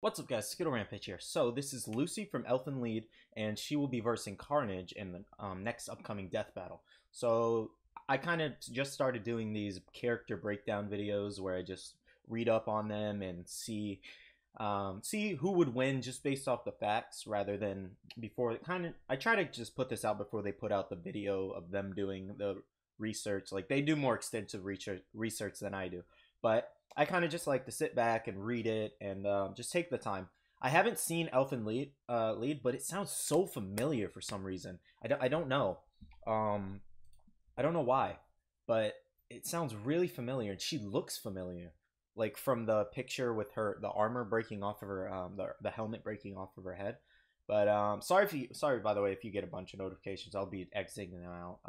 What's up, guys? SkittleRampage here. So this is Lucy from Elfen Lead, and she will be versing Carnage in the next upcoming death battle. So I kind of just started doing these character breakdown videos where I just read up on them and see who would win just based off the facts rather than before. I try to just put this out before they put out the video of them doing the research. Like, they do more extensive research than I do, but I kind of just like to sit back and read it and just take the time. I haven't seen Elfen Lead, but it sounds so familiar for some reason. I don't know. Um, I don't know why, but it sounds really familiar, and she looks familiar, like from the picture with the armor breaking off of her, the helmet breaking off of her head. But sorry by the way if you get a bunch of notifications. I'll be exiting them out.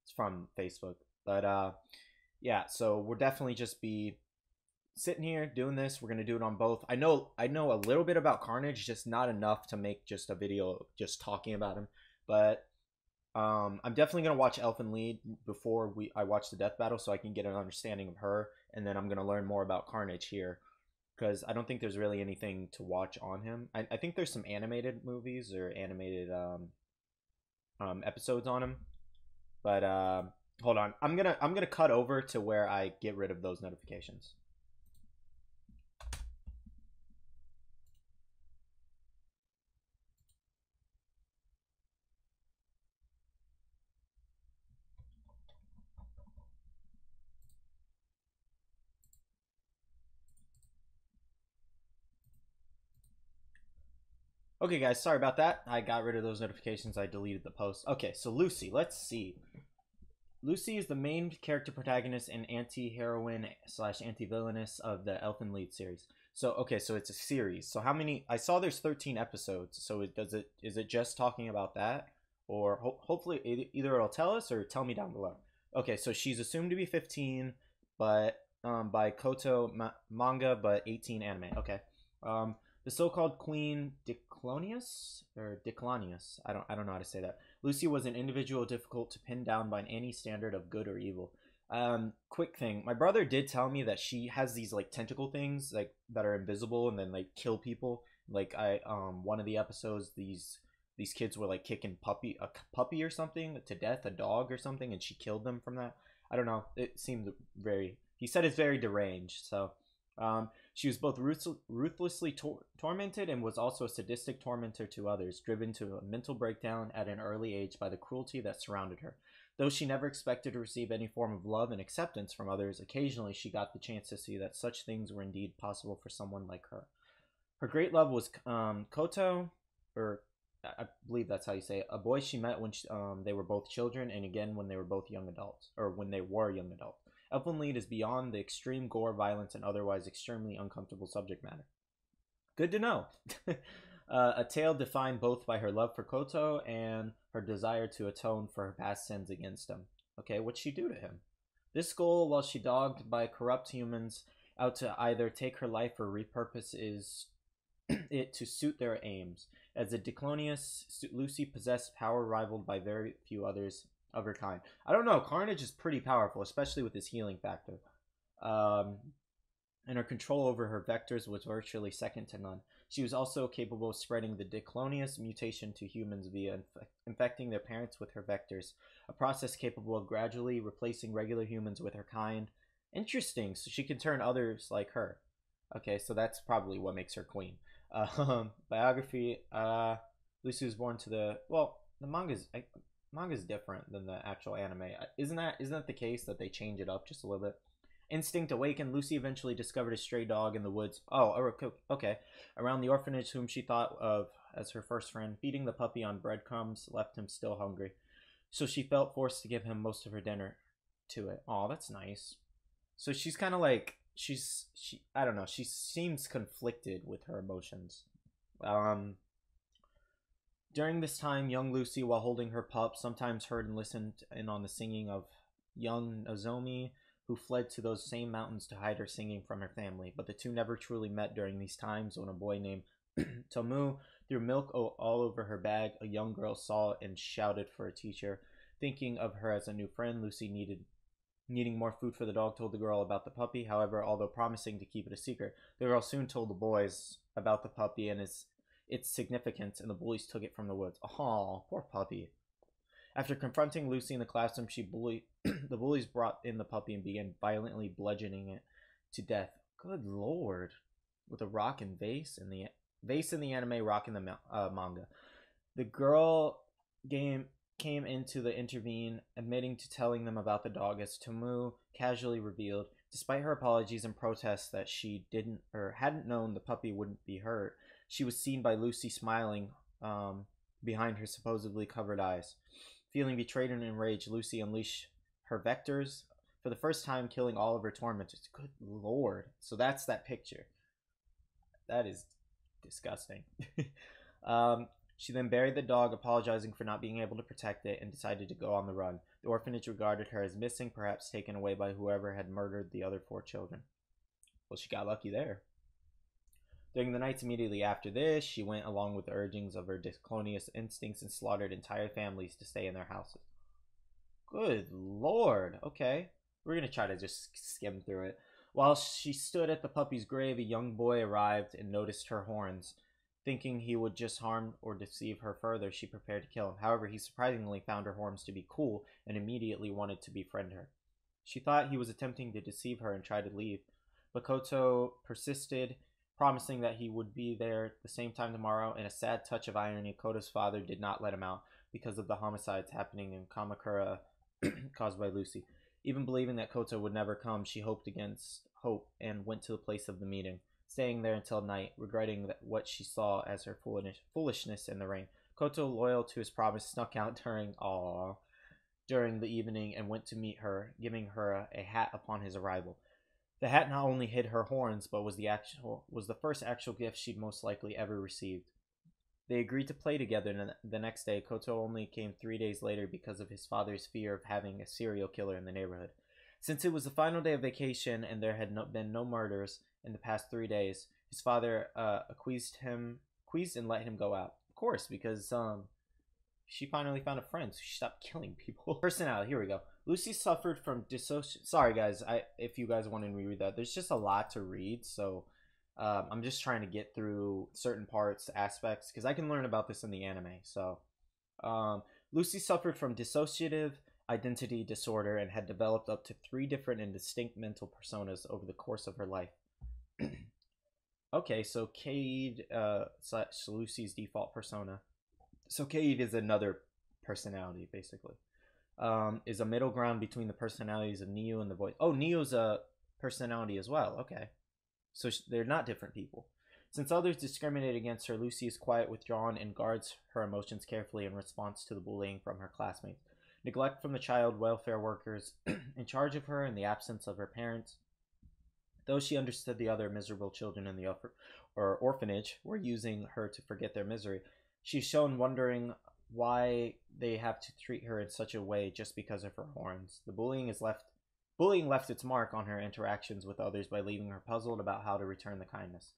It's from Facebook, but yeah. So we'll definitely just be sitting here doing this. We're gonna do it on both. I know a little bit about Carnage, just not enough to make just a video just talking about him. But I'm definitely gonna watch Elfen Lead before I watch the death battle, so I can get an understanding of her, and then I'm gonna learn more about Carnage here, because I don't think there's really anything to watch on him. I think there's some animated movies or animated episodes on him, but hold on. I'm gonna cut over to where I get rid of those notifications. Okay, guys, sorry about that. I got rid of those notifications. I deleted the post. Okay, so Lucy, let's see. Lucy is the main character protagonist and anti-heroine slash anti-villainess of the Elfen Lead series. So, okay, so it's a series. So how many? I saw there's 13 episodes. So is it just talking about that? Or hopefully either it'll tell us or tell me down below. Okay, so she's assumed to be 15, but by manga, but 18 anime. Okay. The so-called Queen Diclonius. I don't know how to say that. Lucy was an individual difficult to pin down by any standard of good or evil. Quick thing. My brother did tell me that she has these like tentacle things like that are invisible and then like kill people. Like one of the episodes, these kids were like kicking a puppy or something to death, a dog or something, and she killed them from that. I don't know. It seemed very. He said it's very deranged. So, she was both ruthlessly tormented and was also a sadistic tormentor to others, driven to a mental breakdown at an early age by the cruelty that surrounded her. Though she never expected to receive any form of love and acceptance from others, occasionally she got the chance to see that such things were indeed possible for someone like her. Her great love was Koto, or I believe that's how you say it, a boy she met when they were both children, and again when they were both young adults, or when they were young adults. Elfen Lied is beyond the extreme gore, violence, and otherwise extremely uncomfortable subject matter. Good to know. A tale defined both by her love for Koto and her desire to atone for her past sins against him. Okay, what'd she do to him? This goal, while she dogged by corrupt humans out to either take her life or repurpose it to suit their aims. As a Diclonius, Lucy possessed power rivaled by very few others of her kind. I don't know. Carnage is pretty powerful, especially with his healing factor. Um, and her control over her vectors was virtually second to none. She was also capable of spreading the Diclonius mutation to humans via infecting their parents with her vectors, a process capable of gradually replacing regular humans with her kind. Interesting. So she can turn others like her. Okay, so that's probably what makes her queen. Biography. Lucy was born to the the manga's different than the actual anime. Isn't that the case that they change it up just a little bit? Instinct awakened. Lucy eventually discovered a stray dog in the woods. Oh, okay. Around the orphanage, whom she thought of as her first friend. Feeding the puppy on breadcrumbs left him still hungry, so she felt forced to give him most of her dinner to it. Oh, that's nice. So she's kind of like she I don't know. She seems conflicted with her emotions. Um, During this time, young Lucy, while holding her pup, sometimes heard and listened in on the singing of young Nozomi, who fled to those same mountains to hide her singing from her family. But the two never truly met during these times when a boy named Tomu threw milk all over her bag. A young girl saw it and shouted for a teacher. Thinking of her as a new friend, Lucy needed Needing more food for the dog told the girl about the puppy. However, although promising to keep it a secret, the girl soon told the boys about the puppy and its significance, and the bullies took it from the woods. Oh, poor puppy. After confronting Lucy in the classroom, the bullies brought in the puppy and began violently bludgeoning it to death. Good lord. With a rock and vase in the anime, rock in the manga. The girl came in to intervene, admitting to telling them about the dog, as Tomu casually revealed, despite her apologies and protests that she didn't or hadn't known the puppy wouldn't be hurt, she was seen by Lucy smiling behind her supposedly covered eyes. Feeling betrayed and enraged, Lucy unleashed her vectors for the first time, killing all of her tormentors. Good lord. So that's that picture. That is disgusting. She then buried the dog, apologizing for not being able to protect it, and decided to go on the run. The orphanage regarded her as missing, perhaps taken away by whoever had murdered the other 4 children. Well, she got lucky there. During the nights immediately after this, she went along with the urgings of her disclonious instincts and slaughtered entire families to stay in their houses. Good lord. Okay. We're going to try to just skim through it. While she stood at the puppy's grave, a young boy arrived and noticed her horns. Thinking he would just harm or deceive her further, she prepared to kill him. However, he surprisingly found her horns to be cool and immediately wanted to befriend her. She thought he was attempting to deceive her and tried to leave, but Koto persisted, promising that he would be there at the same time tomorrow. In a sad touch of irony, Koto's father did not let him out because of the homicides happening in Kamakura caused by Lucy. Even believing that Koto would never come, she hoped against hope and went to the place of the meeting, staying there until night, regretting what she saw as her foolishness in the rain. Koto, loyal to his promise, snuck out during the evening and went to meet her, giving her a hat upon his arrival. The hat not only hid her horns, but was the first actual gift she'd most likely ever received. They agreed to play together, and the next day, Koto only came 3 days later because of his father's fear of having a serial killer in the neighborhood. Since it was the final day of vacation and there had been no murders in the past 3 days, his father acquiesced and let him go out. Of course, because she finally found a friend, so she stopped killing people. Personality, here we go. Lucy suffered from dissociation. Sorry, guys, if you guys want to reread that, there's just a lot to read, so I'm just trying to get through certain parts, aspects, because I can learn about this in the anime. So, Lucy suffered from dissociative identity disorder and had developed up to 3 different and distinct mental personas over the course of her life. Okay, so Cade / Lucy's default persona. So Cade is another personality, basically. Is a middle ground between the personalities of Neo and the voice. Oh, Neo's a personality as well. Okay. So they're not different people. Since others discriminate against her, Lucy is quiet, withdrawn, and guards her emotions carefully in response to the bullying from her classmates. Neglect from the child welfare workers in charge of her in the absence of her parents. Though she understood the other miserable children in the orphanage were using her to forget their misery, she's shown wondering why they have to treat her in such a way just because of her horns. The bullying left its mark on her interactions with others by leaving her puzzled about how to return the kindness.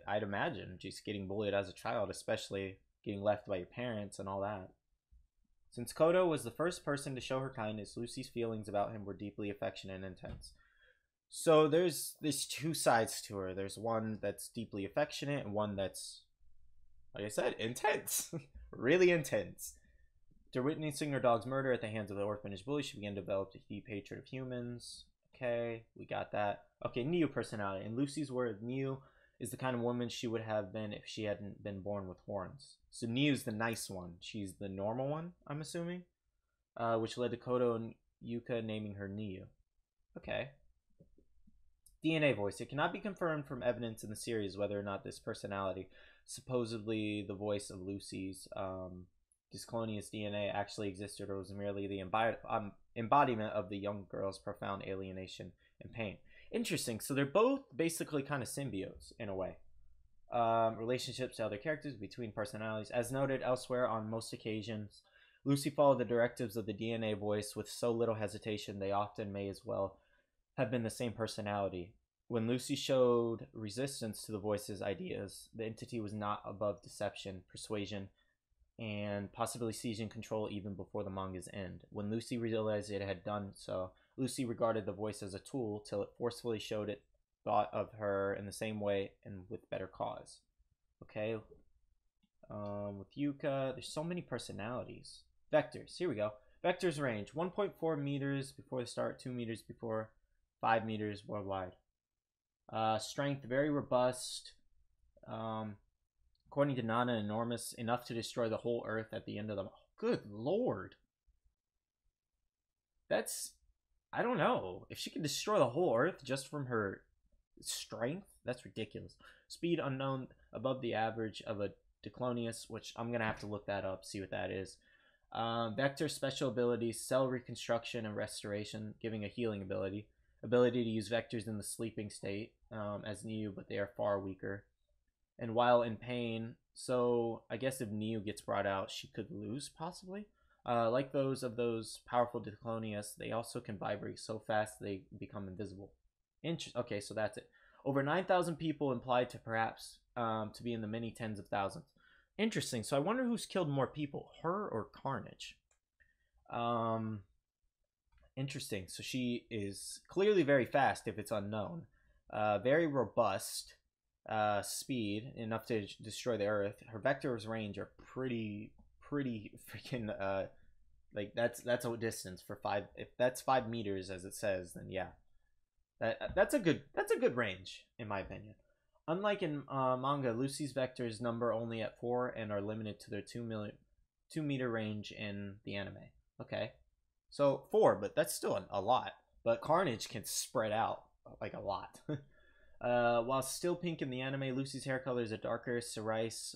I'd imagine just getting bullied as a child, especially getting left by your parents and all that. Since Koto was the first person to show her kindness, Lucy's feelings about him were deeply affectionate and intense. So there's 2 sides to her. There's one that's deeply affectionate and one that's, like I said, intense. Really intense. After witnessing her dog's murder at the hands of the orphanage bully, she began to develop a deep hatred of humans. Okay, we got that. Okay, Neo personality. In Lucy's words, Neo is the kind of woman she would have been if she hadn't been born with horns. So Neo's the nice one. She's the normal one, I'm assuming. Which led to Koto and Yuka naming her Neo. Okay. DNA voice. It cannot be confirmed from evidence in the series whether or not this personality, supposedly the voice of Lucy's disclonious DNA, actually existed or was merely the embodiment of the young girl's profound alienation and pain. Interesting. So they're both basically kind of symbiotes in a way. Relationships to other characters between personalities. As noted elsewhere, on most occasions, Lucy followed the directives of the DNA voice with so little hesitation they often may as well have been the same personality. When Lucy showed resistance to the voice's ideas, the entity was not above deception, persuasion, and possibly seizing control even before the manga's end. When Lucy realized it had done so, Lucy regarded the voice as a tool till it forcefully showed it thought of her in the same way and with better cause. Okay. With Yuka, there's so many personalities. Vectors, here we go. Vectors range 1.4 meters before the start, 2 meters before, 5 meters worldwide. Strength, very robust. According to Nana, enormous, enough to destroy the whole Earth at the end of the... Good lord. That's... I don't know. If she can destroy the whole Earth just from her strength, that's ridiculous. Speed unknown, above the average of a Diclonius, which I'm going to have to look that up, see what that is. Vector special abilities, cell reconstruction and restoration, giving a healing ability. Ability to use vectors in the sleeping state as Niu, but they are far weaker. And while in pain, so I guess if Niu gets brought out, she could lose, possibly. Like those of those powerful Diclonius, they also can vibrate so fast they become invisible. Okay, so that's it. Over 9,000 people implied to perhaps to be in the many tens of thousands. Interesting. So I wonder who's killed more people, her or Carnage. Interesting. So she is clearly very fast if it's unknown. Very robust. Speed enough to destroy the Earth. Her vectors range are pretty freaking like that's a distance for 5. If that's 5 meters as it says, then yeah. That's a good range in my opinion. Unlike in manga, Lucy's vectors number only at 4 and are limited to their 2 meter range in the anime. Okay. So 4, but that's still a lot. But Carnage can spread out like a lot. While still pink in the anime, Lucy's hair color is a darker cerise.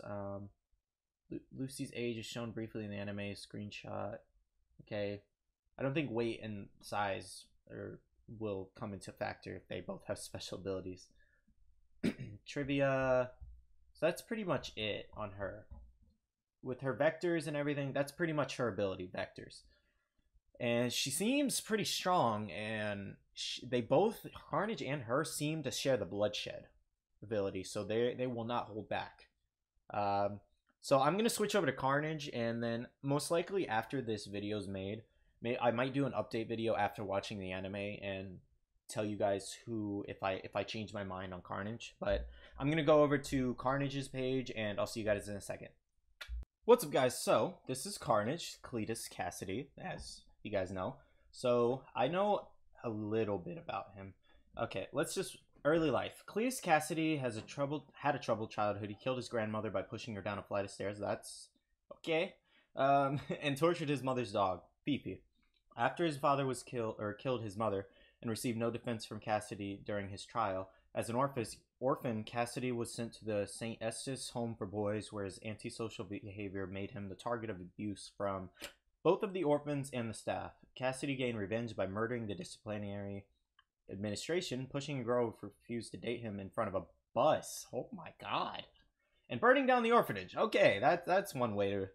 Lucy's age is shown briefly in the anime screenshot. Okay. I don't think weight and size will come into factor if they both have special abilities. Trivia. So that's pretty much it on her. With her vectors and everything, that's pretty much her ability, vectors. And she seems pretty strong, and they both, Carnage and her, seem to share the bloodshed ability, so they will not hold back. So I'm going to switch over to Carnage, and then most likely after this video is made, I might do an update video after watching the anime and tell you guys who, if I change my mind on Carnage. But I'm going to go over to Carnage's page, and I'll see you guys in a second. What's up, guys? So this is Carnage, Cletus Cassidy, as you guys know. So I know a little bit about him. Okay, let's just early life. Cletus Cassidy had a troubled childhood. He killed his grandmother by pushing her down a flight of stairs. That's okay. And tortured his mother's dog, Fifi. After his father was killed his mother and received no defense from Cassidy during his trial, as an orphan, Cassidy was sent to the St. Estes home for boys, where his antisocial behavior made him the target of abuse from both of the orphans and the staff. Cassidy gained revenge by murdering the disciplinary administration, pushing a girl who refused to date him in front of a bus. Oh my god. And burning down the orphanage. Okay, that's one way to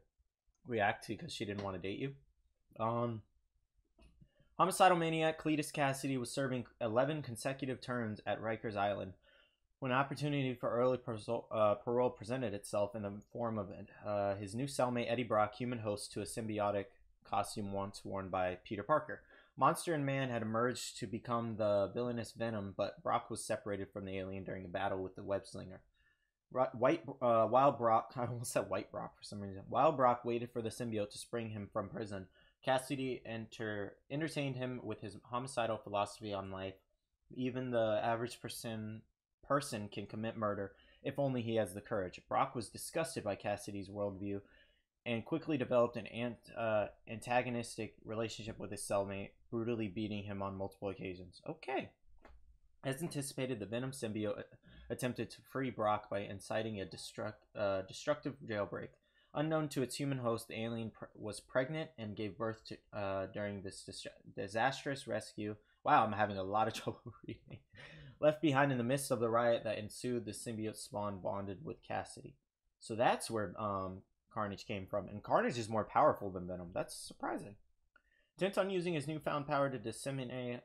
react because she didn't want to date you. Homicidal maniac Cletus Cassidy was serving 11 consecutive terms at Rikers Island when an opportunity for early parole presented itself in the form of his new cellmate Eddie Brock, human host to a symbiotic costume once worn by Peter Parker. Monster and man had emerged to become the villainous Venom, but Brock was separated from the alien during a battle with the web slinger. While Brock, I almost said White Brock for some reason. While Brock waited for the symbiote to spring him from prison, Cassidy entertained him with his homicidal philosophy on life. Even the average person can commit murder if only he has the courage. Brock was disgusted by Cassidy's worldview and quickly developed an antagonistic relationship with his cellmate, brutally beating him on multiple occasions. Okay. As anticipated, the Venom symbiote attempted to free Brock by inciting a destructive jailbreak. Unknown to its human host, the alien was pregnant and gave birth to during this disastrous rescue. Wow, I'm having a lot of trouble reading. Left behind in the midst of the riot that ensued, the symbiote spawn bonded with Cassidy. So that's where Carnage came from. And Carnage is more powerful than Venom. That's surprising. Intent on using his newfound power to disseminate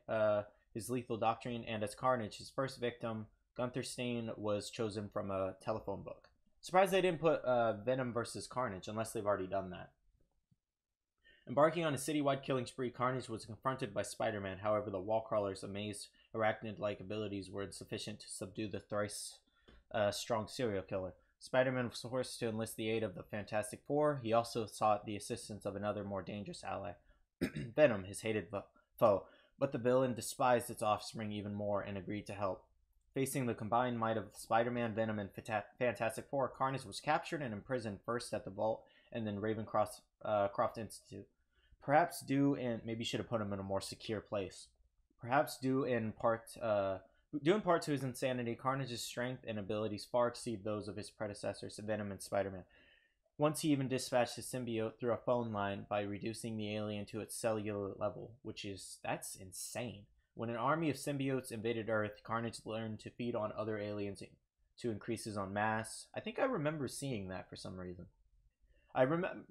his lethal doctrine, and as Carnage, his first victim, Gunther Stein, was chosen from a telephone book. Surprised they didn't put Venom versus Carnage, unless they've already done that. Embarking on a citywide killing spree, Carnage was confronted by Spider-Man. However, the Wallcrawler's amazed arachnid-like abilities were insufficient to subdue the thrice strong serial killer. Spider-Man was forced to enlist the aid of the Fantastic Four. He also sought the assistance of another more dangerous ally, Venom, his hated foe. But the villain despised its offspring even more and agreed to help. Facing the combined might of Spider-Man, Venom, and Fantastic Four, Carnage was captured and imprisoned first at the Vault and then Ravencroft Institute. Perhaps due in, maybe should have put him in a more secure place. Perhaps due in part to his insanity, Carnage's strength and abilities far exceed those of his predecessors, Venom and Spider-Man. Once he even dispatched his symbiote through a phone line by reducing the alien to its cellular level, that's insane. When an army of symbiotes invaded Earth, Carnage learned to feed on other aliens to increase his own mass. I think I remember seeing that for some reason. I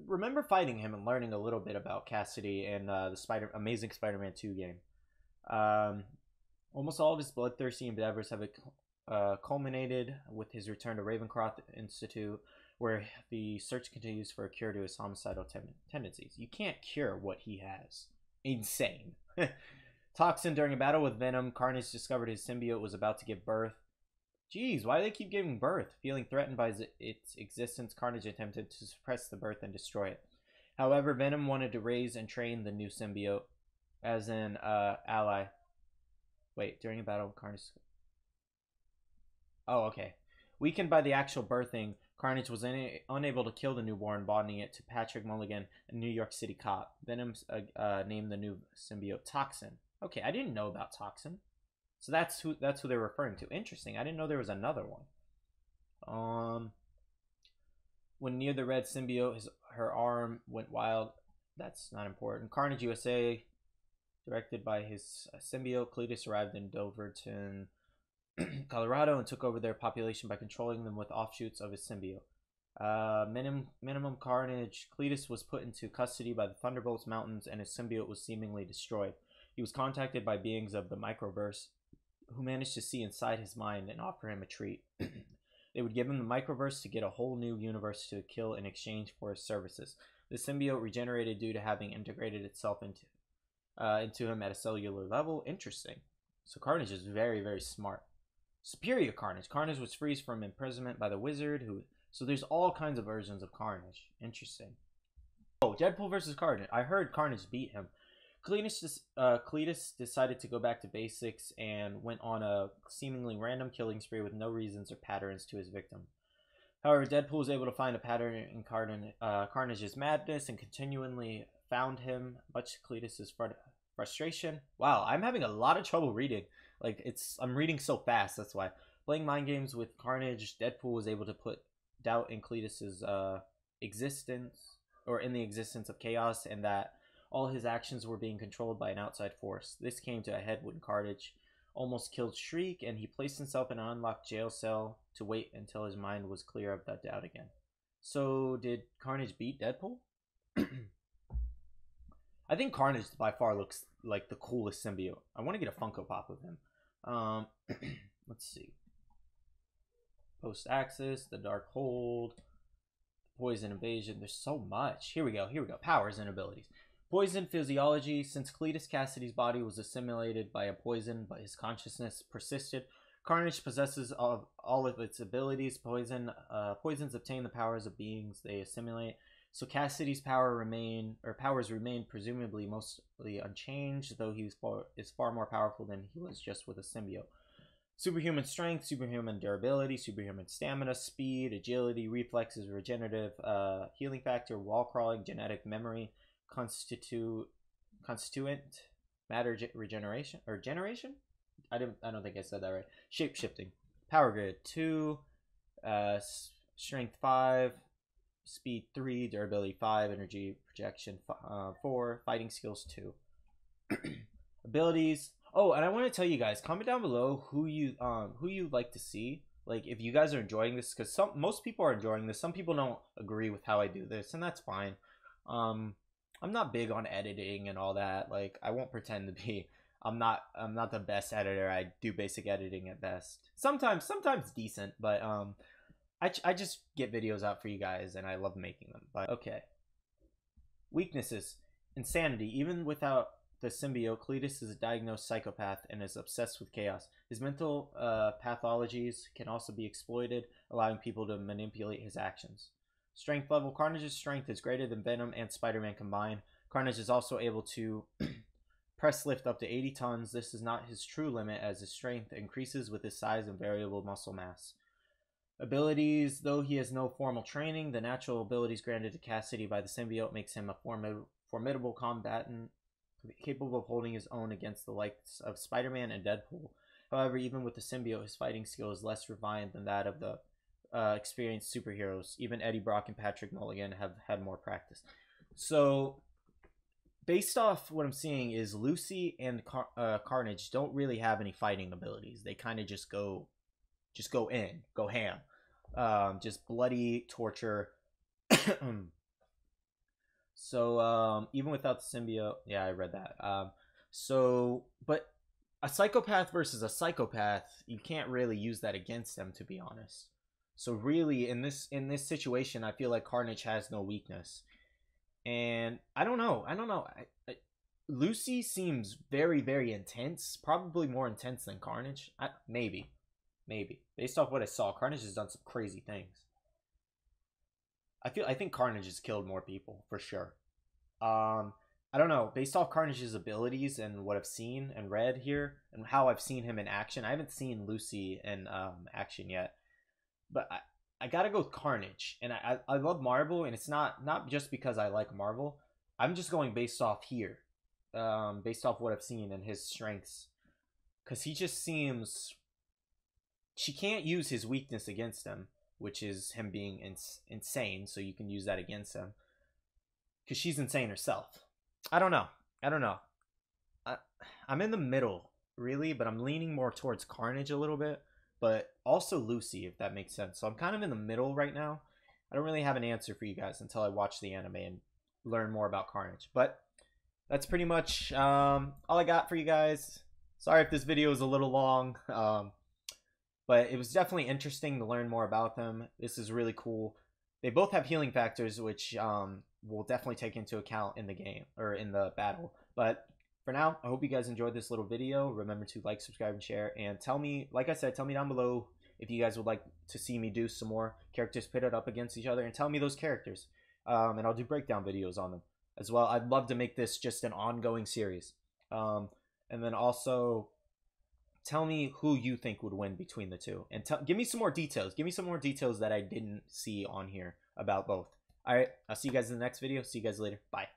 remember fighting him and learning a little bit about Cassidy in the Amazing Spider-Man 2 game. Almost all of his bloodthirsty endeavors have culminated with his return to Ravencroft Institute, where the search continues for a cure to his homicidal tendencies. You can't cure what he has. Insane. Toxin. During a battle with Venom, Carnage discovered his symbiote was about to give birth. Jeez, why do they keep giving birth? Feeling threatened by its existence, Carnage attempted to suppress the birth and destroy it. However, Venom wanted to raise and train the new symbiote as an ally. Wait, during a battle, Carnage... Oh, okay. Weakened by the actual birthing, Carnage was unable to kill the newborn, bonding it to Patrick Mulligan, a New York City cop. Venom named the new symbiote Toxin. Okay, I didn't know about Toxin. So that's who they're referring to. Interesting. I didn't know there was another one. When near the red symbiote, her arm went wild. That's not important. Carnage USA, directed by his symbiote, Cletus arrived in Doverton, Colorado, and took over their population by controlling them with offshoots of his symbiote. Minimum Carnage. Cletus was put into custody by the Thunderbolts Mountains, and his symbiote was seemingly destroyed. He was contacted by beings of the Microverse, who managed to see inside his mind and offer him a treat. They would give him the Microverse to get a whole new universe to kill in exchange for his services. The symbiote regenerated due to having integrated itself into him at a cellular level. Interesting. So Carnage is very, very smart. Superior Carnage. Carnage was freed from imprisonment by the Wizard, so there's all kinds of versions of Carnage. Interesting. Oh, Deadpool versus Carnage. I heard Carnage beat him. Cletus decided to go back to basics and went on a seemingly random killing spree with no reasons or patterns to his victim. However, Deadpool was able to find a pattern in Carnage's madness and continually found him, much to Cletus's frustration. Wow, I'm having a lot of trouble reading. I'm reading so fast, that's why. Playing mind games with Carnage, Deadpool was able to put doubt in Cletus's existence, or in the existence of chaos, and that all his actions were being controlled by an outside force. This came to a head when Carnage almost killed Shriek, and he placed himself in an unlocked jail cell to wait until his mind was clear of that doubt again. So, did Carnage beat Deadpool? I think Carnage by far looks like the coolest symbiote. I want to get a Funko Pop of him. Let's see. Post-Axis, the Dark Hold, Poison Invasion. There's so much. Here we go. Powers and abilities. Poison physiology. Since Cletus Cassidy's body was assimilated by a poison, but his consciousness persisted, Carnage possesses all of its abilities. Poisons obtain the powers of beings they assimilate. So Cassidy's powers remain presumably mostly unchanged, though he is far more powerful than he was just with a symbiote. Superhuman strength, superhuman durability, superhuman stamina, speed, agility, reflexes, regenerative, healing factor, wall crawling, genetic memory, constituent matter regeneration or generation. I don't think I said that right. Shape shifting, power grid 2, strength 5, speed 3, durability 5, energy projection 4, fighting skills 2. Abilities. Oh, and I want to tell you guys, comment down below who you like to see. Like, if you guys are enjoying this, because most people are enjoying this. Some people don't agree with how I do this, and that's fine. I'm not big on editing and all that. Like, I won't pretend to be. I'm not the best editor. I do basic editing at best. Sometimes decent, but I just get videos out for you guys, and I love making them. But okay. Weaknesses. insanity. Even without the symbiote, Cletus is a diagnosed psychopath and is obsessed with chaos. His mental pathologies can also be exploited, allowing people to manipulate his actions. Strength level. Carnage's strength is greater than Venom and Spider-Man combined. Carnage is also able to press lift up to 80 tons. This is not his true limit, as his strength increases with his size and variable muscle mass. Abilities. Though he has no formal training, the natural abilities granted to Cassidy by the symbiote makes him a formidable combatant, capable of holding his own against the likes of Spider-Man and Deadpool. However, even with the symbiote, his fighting skill is less refined than that of the experienced superheroes. Even Eddie Brock and Patrick Mulligan have had more practice. So, based off what I'm seeing, is Lucy and Carnage don't really have any fighting abilities. They kind of just go ham, just bloody torture. So even without the symbiote, yeah, I read that. But a psychopath versus a psychopath, you can't really use that against them, to be honest. So really, in this situation, I feel like Carnage has no weakness, and I don't know. Lucy seems very, very intense, probably more intense than Carnage. Maybe based off what I saw, Carnage has done some crazy things. I think Carnage has killed more people for sure. I don't know. Based off Carnage's abilities and what I've seen and read here, and how I've seen him in action, I haven't seen Lucy in action yet. But I gotta go with Carnage, and I love Marvel, and it's not just because I like Marvel. I'm just going based off here, based off what I've seen and his strengths, because he just seems. She can't use his weakness against him, which is him being insane. So you can use that against him, because she's insane herself. I don't know. I'm in the middle, really, but I'm leaning more towards Carnage a little bit. But also Lucy, if that makes sense. So I'm kind of in the middle right now. I don't really have an answer for you guys until I watch the anime and learn more about Carnage. But that's pretty much all I got for you guys. Sorry if this video is a little long. But it was definitely interesting to learn more about them. This is really cool. They both have healing factors, which we'll definitely take into account in the game, or in the battle. But for now, I hope you guys enjoyed this little video. Remember to like, subscribe, and share. And tell me, like I said, tell me down below if you guys would like to see me do some more characters pitted up against each other. And tell me those characters. And I'll do breakdown videos on them as well. I'd love to make this just an ongoing series. And then also, tell me who you think would win between the two. And give me some more details. Give me some more details that I didn't see on here about both. Alright, I'll see you guys in the next video. See you guys later. Bye.